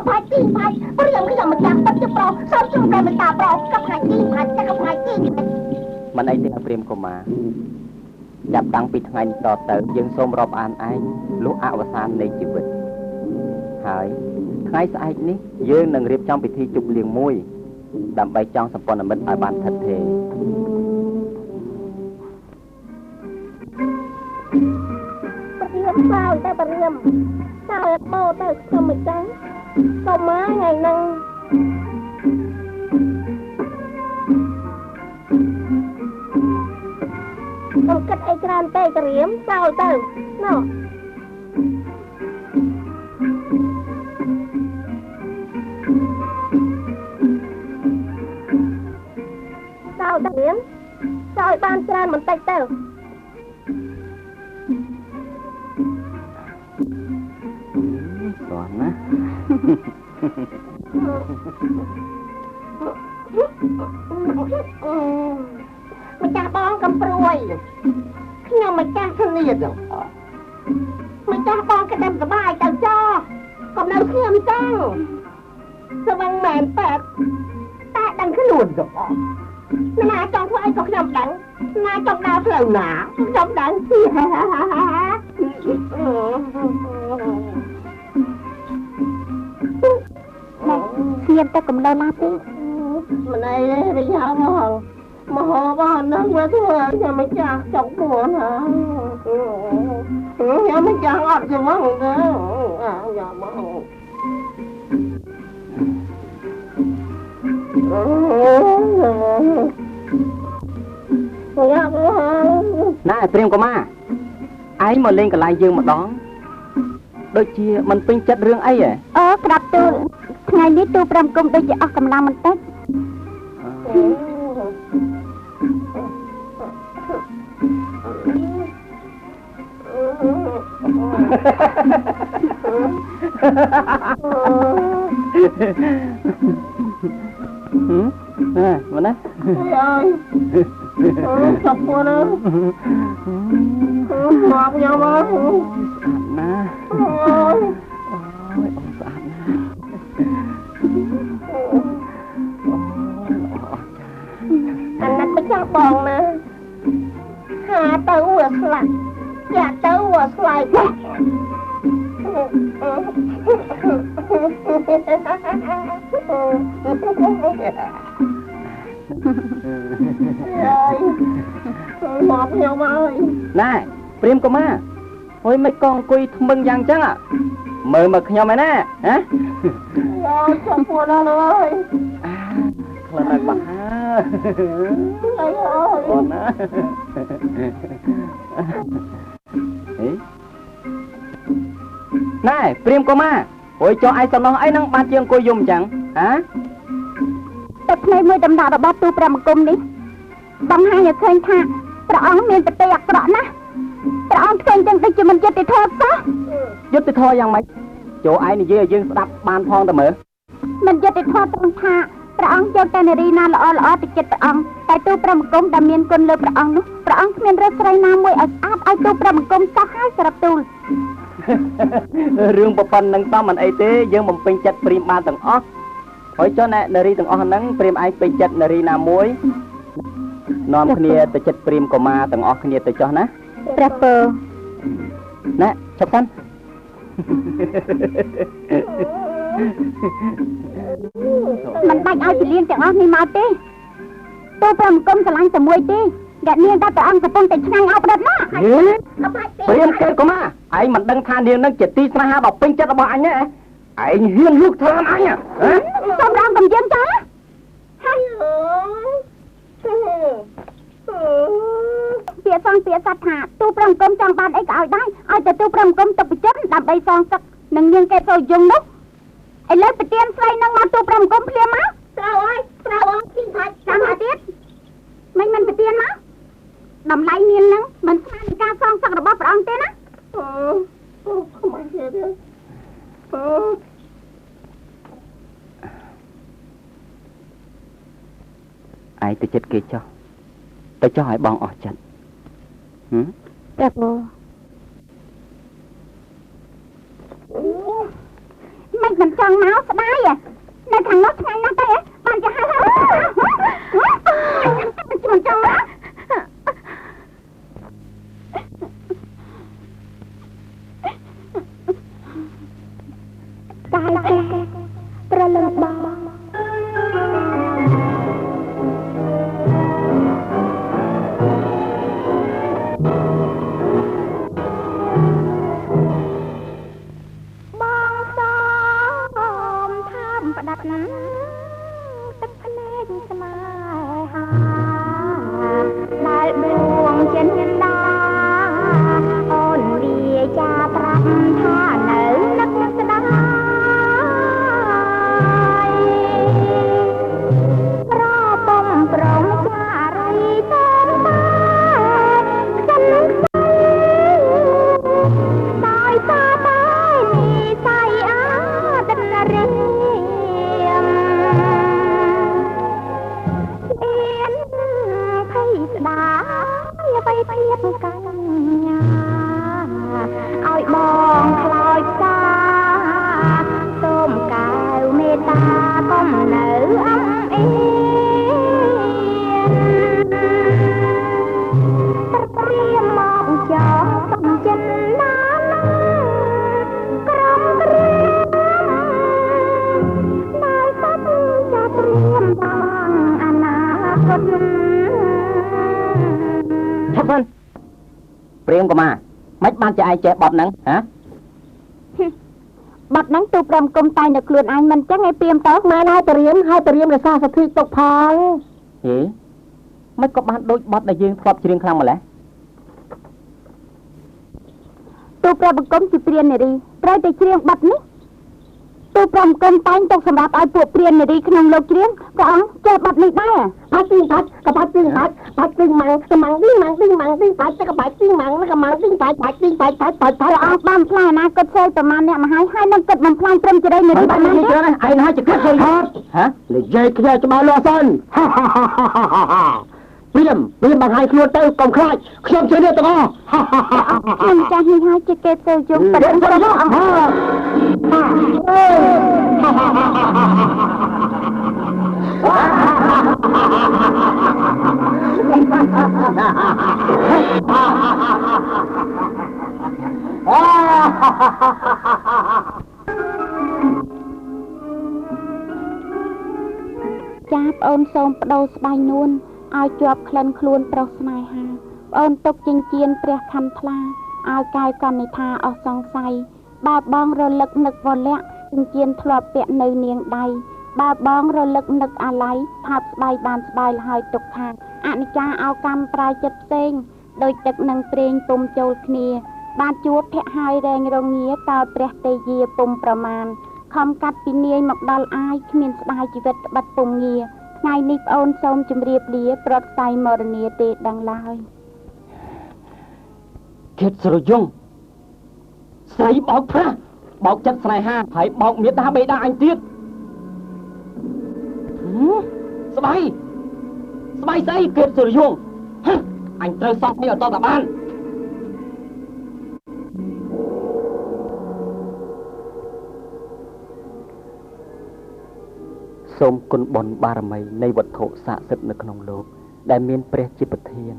กับพายจี้พายเรียมขยำมันจังปั๊บจะปลอซ้อมจุ่มแรงมันตาปลอกับพายจี้พายจะกับพายจี้มันไอ้ที่เปรียมก็มาจับตั้งปีทางไงต่อเติมยังส้มรอบอ่านไอ้ลูกอวสานในชีวิตหายไงสายนี้ยืนหนึ่งเรียบจ้องไปที่จุกเลี้ยงมุ้ยดำใบจ้องสปอนมิตรอาบานทัดเทเรียมเศร้าแต่เรียมเศร้าโบแต่ทำไมจังก็มาไงนั่งต้องกัดไอ้กรานเตะกระเรียมเศร้าเต้าเนาะเศร้าเต้าเรียมเศร้าบ้านกรานมันเตะเต้าสอนนะมันจะบ้องกำปรวยขี้เงามันจะเสนียดมันจะบ้องกระเด็นสบายแต่จ้อกำลังเชื่อมจ้างสว่างแมนแปดแต่ดังขึ้นหนุนนาจองพวกไอ้ก็ขยำดังนาจองดาวเปล่าหนาจองดังที่ฮ่าฮ่าฮ่าฮ่าเทียมแต่กับเราลาตีมันไอ้ไปยาวมาหอบ้านนั่งไว้ทั่วยังไม่จากจกหัวนะยังไม่จากอดจะมั่งเด้ออย่ามาน่าเตรียมก็มาไอ้มาเล่นกับลายยืมมาดองโดยเชี่ยมันเป็นจัดเรื่องไอ้กลับตัวไงนี่ตัวประกมโดยจะออกกำลังมันเต้นmana? Siapa na? Maaf ya mas. Nah. Anak becang bong na. Ha tahu selak. Ya tahu selai. Ngọt nhau mà ơi. Này, Prim có má. Ôi mấy con cùi mừng dàng chăng ạ. Mời mực nhau mày nè. Hả? Rồi, chồng buồn đó ơi. Là này bà. Ây ơi. Còn á. Này, Prim có má. Ôi cho ai sao nó ấy năng ba chiêng cùi dùng chẳng. Hả? Tập này mới đầm đào đã bóp tu pràm cung đi. Bằng hai nhà khơi tha. Bà ông miền tập tây ạc bà ná. Bà ông khơi chân tới cho mình chết thì thôi sao? Chết thì thôi dàng mày. Chỗ ai này dê dương đập bàn phong ta mở. Mình chết thì thôi tông tha. Bà ông cho tên này na lỡ thì chết bà ông. Tại tu pràm cung đã miền quân lơ bà ông nút. Bà ông miền rớt sợi nam môi ạc áp ai tu pràm cung sao hai sở rập tu. Rương bà phân nâng tao mình ấy tế dương mình bình chất prim ba tầng ốc. Hỏi cho nè nari tầng ốc nâng prim ai bình chất nari nam môi. Nom khnia tới chất prim của ma tầng ốc khnia tới cho ná. Prapper. Nè, chọc phân. Mình bạch ao chỉ liên tầng ốc này mau tí. Tôi pràm cung sẽ lanh tầng mùi tí. Gạt niên ta tầng ốc sẽ phong tình ngang ốc đợt ná. Prim kêu của ma. Anh mình đăng than điên nâng chết tí xa ha bảo bình chất bảo anh nhé. Anh hiên lúc thơm anh à. Xong ra cầm dân ta. Phía xong phía sát hạ. Tu pràm cung trong bàn ấy gọi đây. Ai từ tu pràm cung tập chất đạp đầy xong sắc. Nâng nghiêng kê rồi dùng nút. Ai lấy bà tiên xoay nâng mà tu pràm cung phía má. Sao ơi, xin thật. Sao mà tiết. Mình bà tiên má. Đầm lấy nghiêng nâng. Mình sang ca xong sắc rồi bóp bà ông tên á. Không ai thế đấy. Ai tôi chết kia cho. Tôi cho hỏi bọn ở trận. Đẹp rồi. មិនចង់មកស្ដាយនៅខាងនោះថ្ងៃណាទៅបានចាស់ហើយមិនចង់មកកាយប្រលឹងបងទឹកភ្នែកស្នេហាដែលដួងចិនដាអូនលាចាប្រាប់ថានៅនឹកស្ដាយប្របំប្រងចារីទៅតែចិនដោយសារតែនិស័យអាទិរី ไปเทียบกันเอาบองคลอยตาส้มกาวเมตาก้มเหนืออ้ำเอียนเตรียมมองจอต้องจันน้ำกรมเตรียมนายสัตว์จะเตรียมทางอนาคตชักพันเปรี้ยงก็มาไม่บ้านจะไอเจ็บบอดนังฮะบอดนังตูปรำกลมตายในกลุ่นไอมันจะไงเปรี้ยงต่อมาให้เตรียมเลยซาสะทิตกพังเฮ้ไม่ก็บ้านโดยบอดได้ยืนครอบเชียงคลังมาแล้วตูปรำกลมจีเปลี่ยนเนี่ยดีไรแต่เชียงบอดนี้ตูปรำกลมตายตกสำหรับไอปวดเปลี่ยนเนี่ยดีขนมโลกเชียงก็อ๋อเจ็บบอดนี้ได้พัดติ้งพัดกับพัดติ้งพัดพัดติ้งมังกับมังติ้งมังติ้งมังติ้งพัดกับพัดติ้งมังแล้วกับมังติ้งพัดพัดติ้งพัดพัดพัดพัดออกบ้านพลายนะก็เช่ประมาณเนี่ยมาให้นั่งกดมันพลายเต็มจะได้เนี่ยประมาณนี้ไอ้นะจะขึ้นเลยฮะเลยเจ๊ขยายจะมาล้อซ้อนฮ่าฮ่าฮ่าฮ่าฮ่าฮ่าเปลี่ยนบางไห้ครัวเต้ากำคลายเคลื่อนเฉลี่ยตัวฮ่าฮ่าฮ่าฮ่ามันจะให้จะเกตโซยุงประเด็นตัวฮ่าฮ่าฮ่าฮ่าចាបអូនសូមបដូរស្បៃនួនឲ្យជាប់ក្លិនខ្លួនប្រុសស្នេហាអូនទុកចិញ្ចៀនព្រះខំថ្លាឲ្យកែកនិថាអស់សង្ស័យបើបងរលឹកនឹកវលៈចិញ្ចៀនធ្លាប់ពាក់នៅនាងដៃបើបងរលឹកនឹកអាឡ័យផាប់ស្បៃបានស្បៃលហើយទុកថាអនិច្ចាអោកម្មប្រាយចិត្តផ្សេងដោយទឹកនឹងព្រេងពុំចូលគ្នាបានជួបភ័ក្រហើយរែងរងាតើព្រះទេយាពុំប្រមាណខំកាត់ពីនាយមកដល់អាយគ្មានស្ដាយជីវិតបាត់ពុំងាថ្ងៃនេះប្អូនសូមជម្រាបលាប្រត់ស្័យមរនីទេដឹងឡើយគិតស្រយងស្រីបោកប្រាស់បោកចិត្តស្នេហាហើយបោកមេត្តាបេតាអញទៀតស្បៃស្អីគិតស្រយងអញត្រូវសោកនេះអត់តបានសូមគុណបុណ្យបារមីនៃវត្ថុស័ក្តិសិទ្ធិនៅក្នុងលោកដែលមានព្រះជាប្រធាន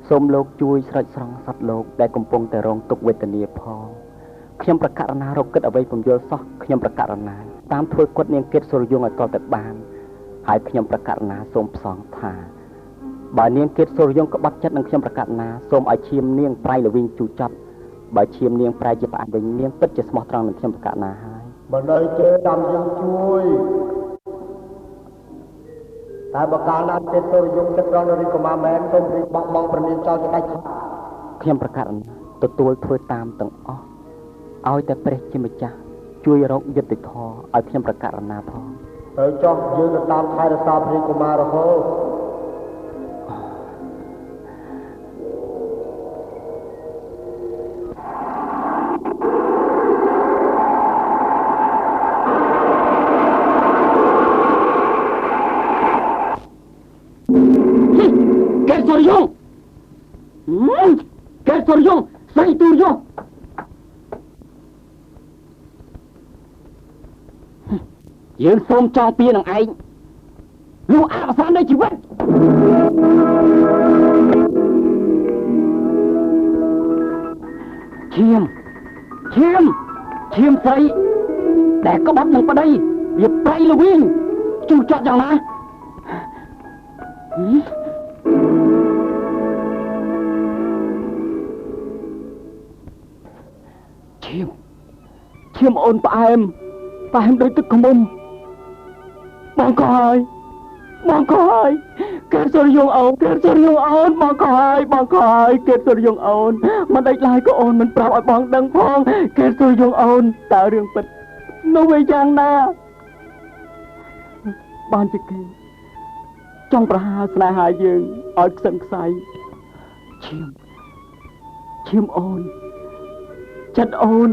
សូមលោកជួយស្រោចស្រង់សត្វលោកដែលកំពុងតែរងទុក្ខវេទនាផងខ្ញុំប្រកាសណារកគិតអ្វីពំយល់សោះខ្ញុំប្រកាសណាតាមធ្វើគាត់នាងគិតសុរយងឲ្យតទៅបានហើយខ្ញុំប្រកាសណាសូមផ្សងថាបើនាងគិតសុរយងក្បត់ចិត្តនឹងខ្ញុំប្រកាសណាសូមឲ្យឈាមនាងប្រៃលវិញជូចត់បើឈាមនាងប្រៃជាផ្អាកវិញនាងពិតជាស្មោះត្រង់នឹងខ្ញុំប្រកាសណាហើយបើនៅទេតាមយើងជួយតែបើកាលណាទេសុរយងចិត្តដល់រីកុមារមែនសូមរីកបោះបង់ប្រមានចោលទៅដាច់ខ្ញុំប្រកាសទទួលធ្វើតាមទាំងអស់ឲ្យតែព្រះជាម្ចាស់ជួយរកយុត្តិធម៌ឲ្យខ្ញុំប្រកាសណាផងទៅចុះយើងទៅតាមថែរក្សាព្រះកុមាររហូតSorry, Sai tu yo. យើងសូមចងពៀនឹងឯងលុះអវសាននៃជីវិតឈាមស្រីដែលក្បត់នឹងប្តីវាប្រៃល្វីងជូរចត់យ៉ាងណាឈាមអូនផ្អែមដូចទឹកខ្មុំបងក៏ហើយគេសុរយងអូនបងក៏ហើយគេសុរយងអូនមិនដេចឡើយក៏អូនមិនប្រាប់ឲ្យបងដឹងផងគេសុរយងអូនតើរឿងពិតនោះវាយ៉ាងណាបានជាគេចង់ប្រហារស្នេហាយើងឲ្យខ្សឹងខ្សៃឈាមអូនចិត្តអូន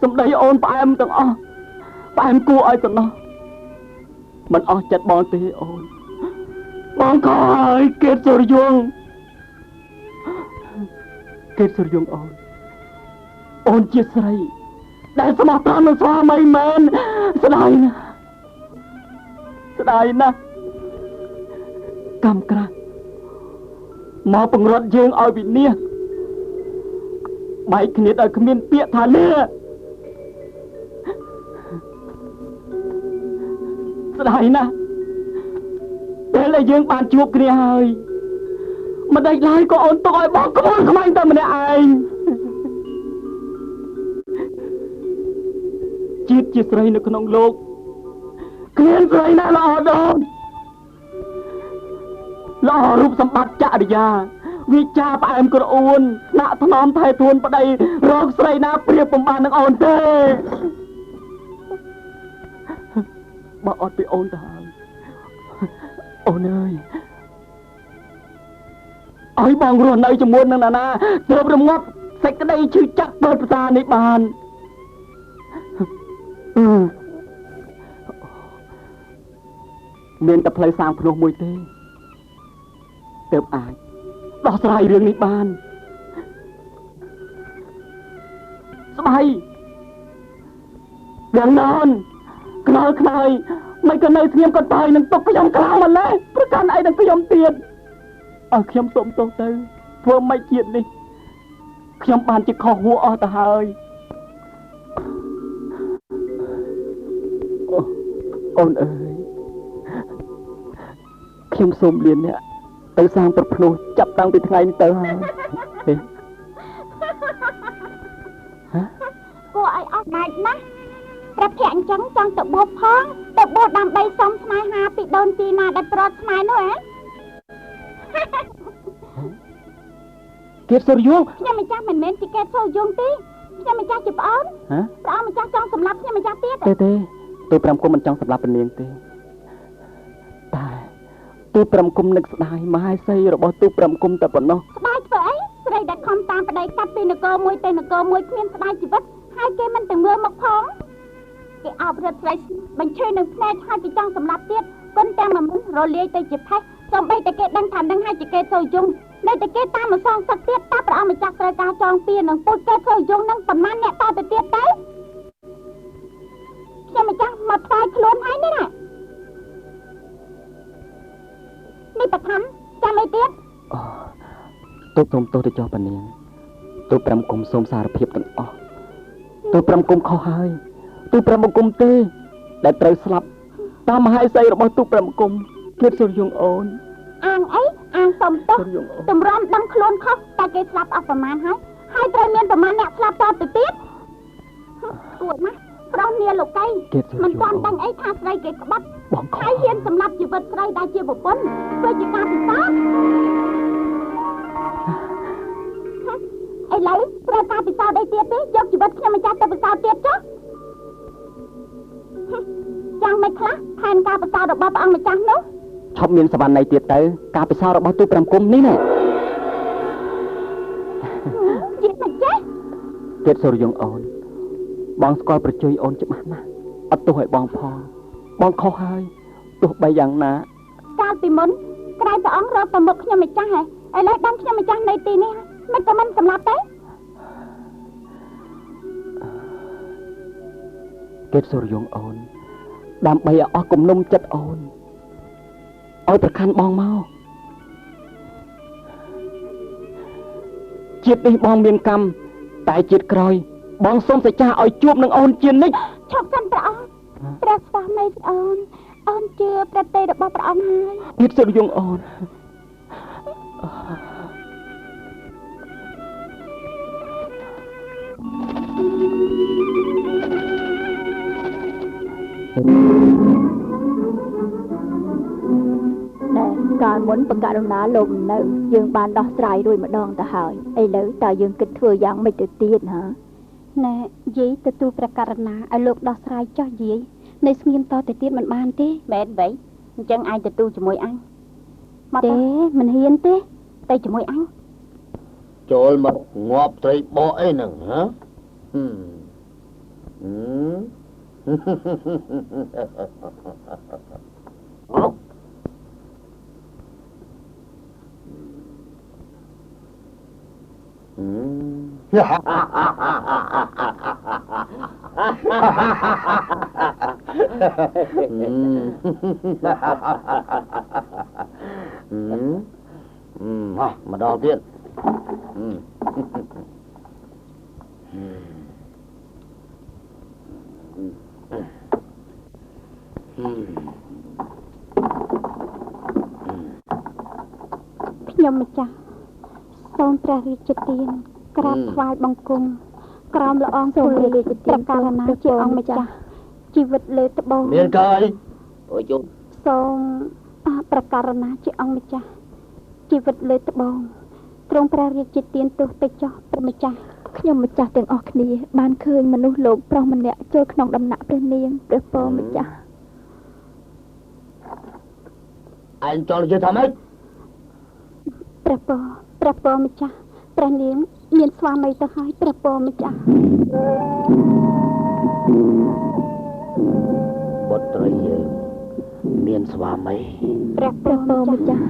សម្ដីអូនផ្អែមទាំងអស់ផ្អែមគួរឲ្យសំណោះមិនអស់ចិត្តបងទេអូនបងក៏ហើយគេសុរយងអូនជាស្រីដែលស្មោះត្រង់នឹងស្វាមីមែនស្ដាយណាស់កម្មក្រាស់មកបង្រត់យើងឲ្យវិនាសបែកគ្នាដោយគ្មានពាក្យថាលាស្ដាយណាស់ពេលដែលយើងបានជួបគ្នាហើយមិនដេចឡើយក៏អូនទុកឲ្យបងក្មួយខ្មាញ់តែម្នាក់ឯងជាតិជាស្រីនៅក្នុងលោកគ្មានស្រីណាល្អដូចល្អរូបសម្បត្តិចរិយាវិចារផ្អែមក្រអួនថ្នាក់ថ្នមថែទួនប្តីរកស្រីណាប្រៀបបំបាននឹងអូនទេបើអត់ពីអូនទៅហើយអូនអើយឲ្យបងរស់នៅជាមួយនឹងណាទើបរងាប់សេចក្តីឈឺចាប់បិទប្រសានេះបានមានតែផ្លូវសាងភ្នោះមួយទេទើបអាចដោះស្រាយរឿងនេះបានស្បៃយ៉ាងណនខ្នល់ខ្នើយមិនក៏នៅស្ងៀមក៏តើយនឹងទុកខ្ញុំខ្លាំងម្ល៉េះប្រកាន់អីនឹងខ្ញុំទៀតឲ្យខ្ញុំសុំទោសទៅធ្វើមិនជាតិនេះខ្ញុំបានជាខុសហួរអស់ទៅហើយអូនអើយខ្ញុំសូមលៀនអ្នកទៅសាងប្រភ្នោះចាប់តាំងពីថ្ងៃនេះទៅហើយគួរឲ្យអស់ដាច់ណាស់ប្រាប់ភ័ក្រអញ្ចឹងចង់ទៅបួសផងទៅបួសដើម្បីសុំស្នេហាពីដូនជីណាដែលប្រត់ស្នេហ៍នោះហ៎គេសុរយងខ្ញុំម្ចាស់មិនមែនជាគេសុរយងទេខ្ញុំម្ចាស់ជាប្អូនព្រះអង្គម្ចាស់ចង់សម្លាប់ខ្ញុំម្ចាស់ទៀតទេទូ5គុំមិនចង់សម្លាប់ពនាងទេតែទូ5គុំនឹកស្ដាយមហាសីរបស់ទូ5គុំតែប៉ុណ្ណោះស្ដាយធ្វើអីស្រីដែលខំតាមប្តីកាត់ពីនគរមួយទៅនគរមួយគ្មានស្ដាយជីវិតហើយគេមិនទៅមើលមកផងគេអោបរត់ស្រីបញ្ឈឺនឹងភ្នែកហើយគេចង់សម្លាប់ទៀតគុនទាំងមួយរលាយទៅជាផេះសូម្បីតែគេដឹងថានឹងហើយជាគេសុរយងនៅតែគេតាមមកសងសឹកទៀតតើព្រះអង្គម្ចាស់ត្រូវការចងពៀនឹងពុជគេសុរយងនឹងប៉ុន្មានអ្នកតទៅទៀតទៅខ្ញុំម្ចាស់មកផ្សាយខ្លួនហើយនេះណានេះបឋមចាំអីទៀតទូព្រមទោសទៅចោះប៉នាងទូ5គុំសូមសារភាពទាំងអស់ទូ5គុំខុសហើយទូ5គុំទេដែលត្រូវស្លាប់តាមមហេសីរបស់ទូ5គុំគៀតសុរយងអូនអាងអីអាងសុំទោសតម្រាំដឹងខ្លួនខុសតែគេស្លាប់អស់ប្រមាណហើយត្រូវមានប្រមាណអ្នកស្លាប់តទៅទៀតគួរណាស់ប្រុសនាលោកីមិនទាន់ដឹងអីថាស្រីគេក្បត់ហើយហ៊ានសម្លាប់ជីវិតស្រីដែលជាប្រពន្ធធ្វើជាការពិសោធន៍ឥឡូវត្រូវការពិសោធន៍អីទៀតទេយកជីវិតខ្ញុំម្ចាស់ទៅពិសោធន៍ទៀតចុះយ៉ាងមិនខ្លះផែនការពិសោធន៍របស់ព្រះអង្គម្ចាស់នោះឈប់មានសវណ្ណ័យទៀតទៅការពិសោធន៍របស់ទូ5គុំនេះណាជាមិនចេះទៀតសុរយងអូនបងស្គាល់ប្រជ័យអូនច្បាស់ណាស់អត់ទោសឲ្យបងផងបងខុសហើយទោះបីយ៉ាងណាកាលពីមុនក្រែងព្រះអង្គរកទៅមុខខ្ញុំម្ចាស់ហ៎ឥឡូវដឹងខ្ញុំម្ចាស់នៅទីនេះមិនក៏មិនសម្លាប់ទេទៀតសុរយងអូន ដើម្បីឲ្យអស់គំនុំចិត្តអូនឲ្យប្រខាន់បងមកជាតិនេះបងមានកម្មតែជាតិក្រោយបងសូមសច្ចាឲ្យជួបនឹងអូនជានិច្ចឈប់សិនព្រះអង្គព្រះស្វាមីអូនជឿព្រះតេរបស់ព្រះអង្គហើយទៀតសុរិយងអូនកាលមុនបករុណាលោកនៅយើងបានដោះស្រាយរួចម្ដងទៅហើយឥឡូវតើយើងគិតធ្វើយ៉ាងម៉េចទៅទៀតហ៎ណែយាយទទួលព្រះករណាឲ្យលោកដោះស្រាយចោះយាយនៅស្ងៀមតទៅទៀតមិនបានទេមែនវៃអញ្ចឹងឯងទទួលជាមួយអញមកទេមិនហ៊ានទេទៅជាមួយអញចូលមកងាប់ត្រីបកអីហ្នឹងហ៎ម្ដងទៀតខ្ញុំម្ចាស់សូមព្រះរាជទានក្រាបថ្វាយបង្គំក្រោមល្អងសូមព្រះរាជទានករណាជាអង្គម្ចាស់ជីវិតលើត្បូងមានកាយអូយជុំសូមប្រការណាជាអង្គម្ចាស់ជីវិតលើត្បូងទ្រង់ព្រះរាជទានទោសទៅចោះព្រះម្ចាស់ខ្ញុំម្ចាស់ទាំងអស់គ្នាបានឃើញមនុស្សលោកប្រុសម្នាក់ចូលក្នុងដំណាក់ព្រះនាងព្រះពរម្ចាស់អញចូលនិយាយថាម៉េចព្រះពរម្ចាស់ព្រះនាងមានស្វាមីទៅហើយព្រះពរម្ចាស់បុត្រីយើងមានស្វាមីព្រះពរម្ចាស់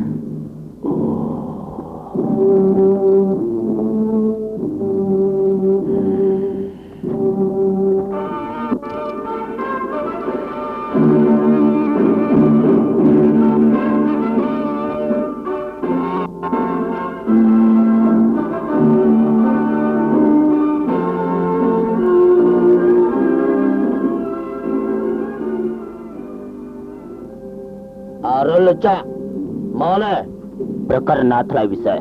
រលចាក់មកណែព្រះករណាថ្លៃវិសេស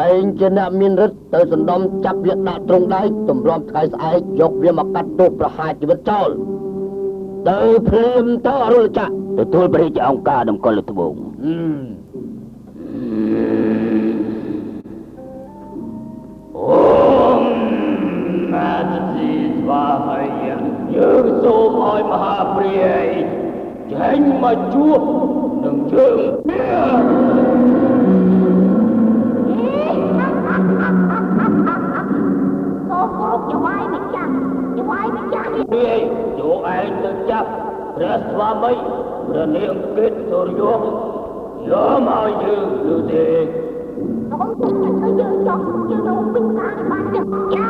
ឯងជាអ្នកមានរិទ្ធទៅសណ្ដំចាប់វាដាក់ត្រង់ដៃទម្រាំថ្ងៃស្អែកយកវាមកកាត់ទោសប្រហារជីវិតចោលទៅភ្លាមទៅរលចាក់ទទួលព្រះរាជអង្គការតម្កល់លើត្បូងអូណាត់ទីស្វាមីយើងសូមឲ្យមហាព្រាយចេញមកជួបនឹងយើងសូមគោរពយវាយម្ចាស់នេះយកឯងទៅចាប់ព្រះស្វាមីព្រះនាងគិតសូរយោយកមកយើងទៅទេសូមទៅយើងចង់យើងនៅពីខាងបានចា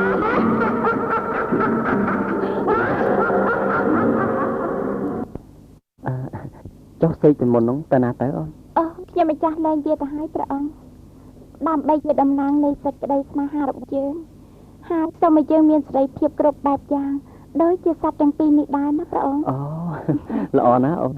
ចុះសេកពីមុននោះតើណាទៅអូនខ្ញុំម្ចាស់លែងវាទៅឲ្យព្រះអង្គដើម្បីជាតំណាងនៃសេចក្តីស្នេហារបស់យើងហើយសូមឲ្យយើងមានសេរីភាពគ្រប់បែបយ៉ាងដូចជាសត្វទាំងពីរនេះដែរណាព្រះអង្គអូល្អណាស់អូន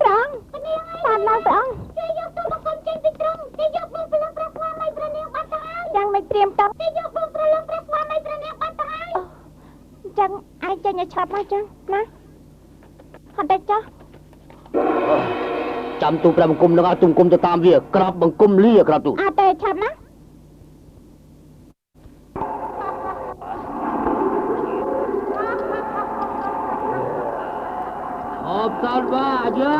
ព្រះអង្គបានឡើងព្រះអង្គគេយកទូបង្គំចេញពីទ្រុងគេយក ចេញឲ្យឆាប់មកចឹងណាហត់តែចាស់ ចាំទូព្រះបង្គំនឹងឲ្យទូបង្គំទៅតាមវាក្រាបបង្គំលាក្រាបទូ អត់ទេឆាប់ណា អបសានបាអាយ៉ា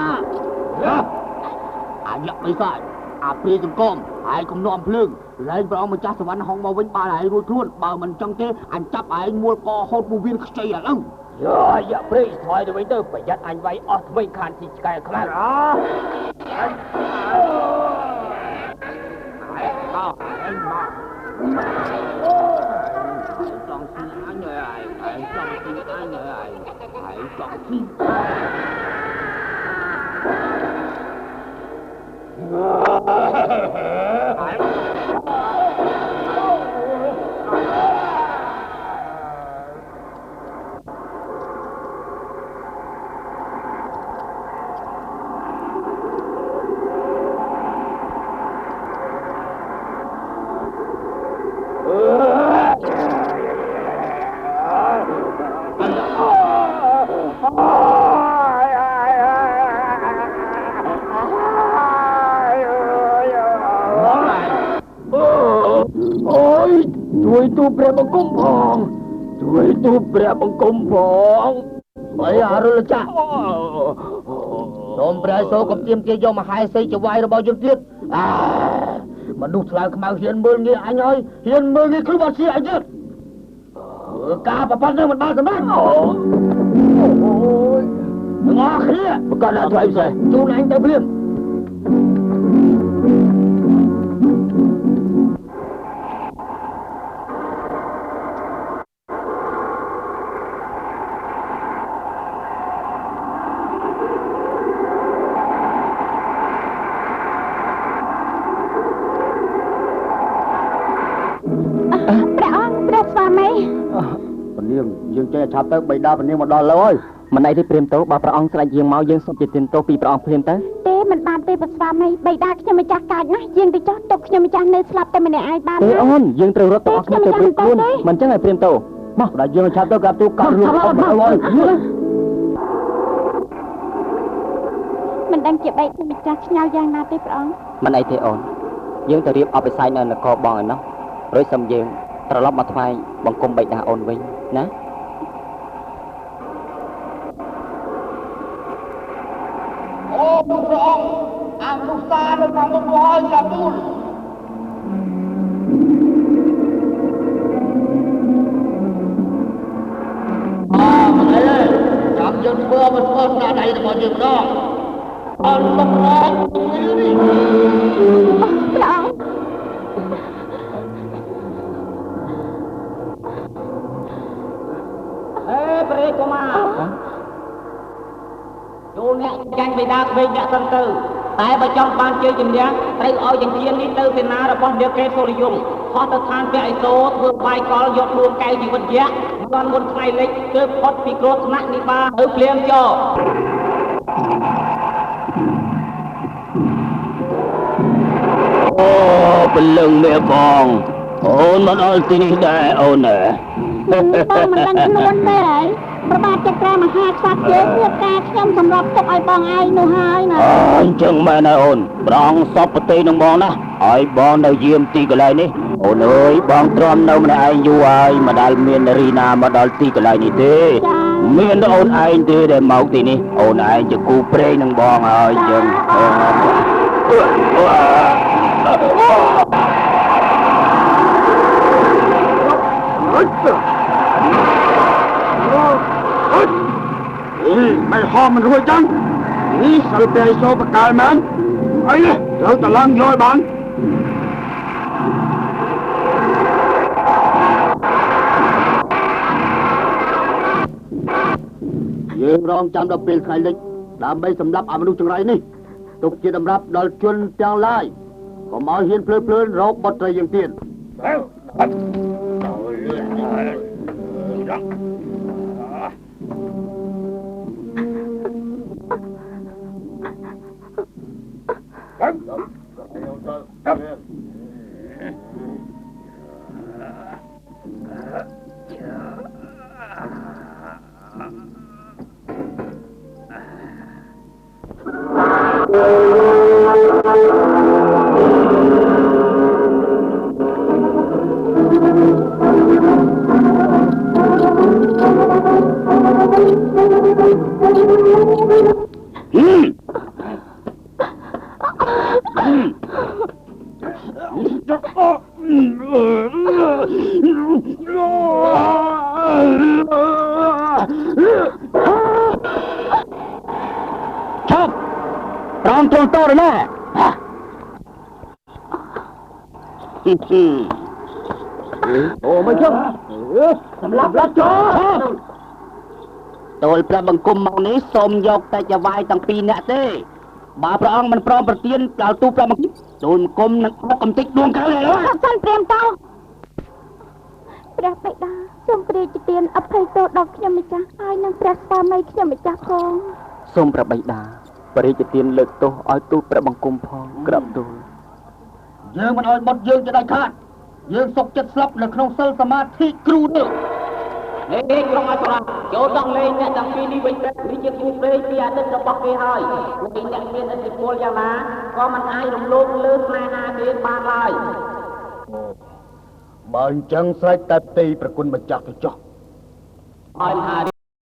អាយ៉ាមិនសាយអាព្រាសង្គមហើយកុំនាំភ្លើងលែងព្រះអង្គម្ចាស់សវណ្ណហងមកវិញបានហើយរួចខ្លួនបើមិនចឹងទេអញចាប់ឯងមួលកហូតមួយវៀនខ្ចីឥឡូវអាយ៉ាព្រាថយទៅវិញទៅប្រយ័ត្នអញវាយអស់ថ្មីខានទីឆ្កែខ្លាំងមកអញមកចង់ស៊ីអញហើយឯងចង់ស៊ីអញហើយឯងចង់ស៊ី ជួយទូព្រះបង្គំផងជួយទូព្រះបង្គំផងអីអរុលចាស់សូមព្រះសូរកុំទាមទារយកមហេសីចវាយរបស់យើងទៀតមនុស្សឆ្លើយខ្មៅហ៊ានមើលងាយអញហើយហ៊ានមើលងាយគឺបាត់ជាអញទៀតការប្រព័ន្ធនឹងមិនបានសម្រេចអូយងអគ្នាប្រកាសដាក់ថ្លៃផ្សេងជូនអញទៅព្រាម ព្រះស្វាមី ពនាងយើងចេះឆាប់ទៅបិតាពនាងមកដល់លើហើយមិនអីទេព្រាមទៅបើព្រះអង្គស្ដេចយើងមកយើងសុំជាទានទោសពីព្រះអង្គព្រាមទៅ មិនបានទេព្រះស្វាមីបិតាខ្ញុំម្ចាស់កាចណាស់យើងទៅចោះទុកខ្ញុំម្ចាស់នៅស្លាប់តែម្នាក់ឯងបានទេអូនយើងត្រូវរត់ទៅអស់គ្នាទៅព្រាមខ្លួនមិនចឹងឲ្យព្រាមទៅមកដល់យើងឆាប់ទៅកាប់ទូកាត់រឿងអត់មកមិនដឹងជាបិតាម្ចាស់ឆ្ងល់យ៉ាងណាទេព្រះអង្គ មិនអីទេអូនយើងទៅរៀបអបិស័យនៅនគរបងឯណោះរួចសុំយើងត្រឡប់មកថ្វាយបង្គំបិតាអូនវិញណា អូព្រះអង្គអនុសានៅក្នុងមុខហើយចាំទូលមិនអីទេចាំយើងធ្វើមកស្គាល់ស្នាដៃរបស់យើងម្ដងអត់មករកនេះ ព្រះអង្គ អេព្រះកុមារចូលអ្នកចាញ់បិតាក្មេងអ្នកសិនទៅតែបើចង់បានជ័យជំនះត្រូវឲ្យយ៉ាងធាននេះទៅសេនារបស់នាគេសូរយងហោះទៅឋានព្រះឥសូរធ្វើបាយកលយកដួងកែវជីវិតយៈមិនមុនថ្ងៃលិចគឺផុតពីគ្រោះថ្នាក់នេះបានទៅភ្លៀងចោអូពលឹងមេបងអូនមកដល់ទីនេះដែរអូនបងមិនដឹងខ្លួនទេហើយប្របាទចក្រមហាក្សត្រយើងធ្វើការខ្ញុំសម្រាប់ទុកឲ្យបងឯងនោះហើយណាអញ្ចឹងមែនហើយអូនប្រងសពប្រទេសនឹងបងណាឲ្យបងនៅយាមទីកន្លែងនេះអូនអើយបងទ្រាំនៅម្នាក់ឯងយូរហើយមិនដែលមានរីណាមកដល់ទីកន្លែងនេះទេមានតែអូនឯងទេដែលមកទីនេះអូនឯងជាគូព្រេងនឹងបងហើយអញ្ចឹងไม่หอมมันรวยจังนี่สารเปย์โซประกายมันไอ้เนี่ยเราจะล้างย้อยบ้านយើងរងចាំដល់ពេលថ្ងៃលិចដើម្បីសម្លាប់អមនុស្សចង្រៃនេះទុកជាតម្រាប់ដល់ជនទាំងឡាយកុំឲ្យហ៊ានភ្លើភ្លើនរកបុត្រីយើងទៀត Chop! Rong trông to rồi nè. Ồ mày chốc. Sầm lắp lắp cho. Tôi pra bằng cung màu ní xôm dọc tại chà vai tầng pi nè tê. Bà pra ông mình prom tiên đào tu pra bằng tôi cung nặng ốc cầm tích đuông cái này đó. Săn prem tao.ព្រះបិតាសូមព្រះជាទានអភ័យទោសដល់ខ្ញុំម្ចាស់ហើយនឹងព្រះស្វាមីខ្ញុំម្ចាស់ផង សូមព្រះបិតាព្រះរាជទានលើកទោសឲ្យទូលព្រះបង្គំផងក្រាបទូលយើងមិនឲ្យបុតយើងជាដាច់ខាតយើងសុកចិត្តស្លាប់នៅក្នុងសិលសមាធិគ្រូនេះ នេះក្រុមអសរចូលចង់លេងអ្នកទាំងពីរនេះវិញទៅនេះជាគូព្រេងពីអតីតរបស់គេហើយពួកអ្នកមានឥទ្ធិពលយ៉ាងណាក៏មិនអាចរំលោភលើស្នេហាគេបានឡើយ បើអញ្ចឹងស្រេចតែទីប្រគុណម្ចាស់ទៅចុះ ឲ្យមហារាជ